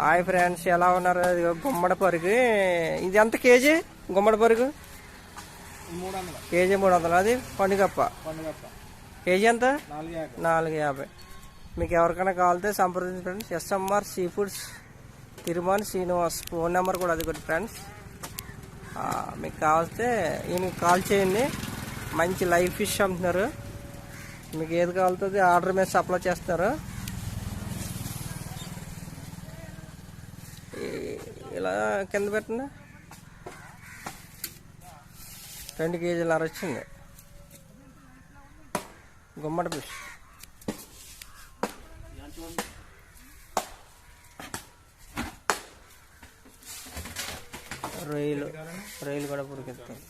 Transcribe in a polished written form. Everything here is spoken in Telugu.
హాయ్ ఫ్రెండ్స్, ఎలా ఉన్నారు? గుమ్మడి పరుగు ఇది ఎంత కేజీ? గుమ్మడి పరుగు కేజీ 300. అది పండుగప్ప కేజీ ఎంత? 450. మీకు ఎవరికైనా కావాలితే సంప్రదించండి. SMR sea foods, Tirumala Srinivas. Phone number కూడా అది కూడా ఫ్రెండ్స్. మీకు కావాలితే ఈయనకి కాల్ చేయండి. మంచి లైవ్ ఫిష్ అమ్ముతున్నారు. మీకు ఏది కావాలితే ఆర్డర్ మీద సప్లై చేస్తారు. ఇలా కింద పెట్టండి. 2 కేజీలు వచ్చింది గుమ్మడి ఫిష్. రొయ్యలు కూడా పురికిస్తాయి.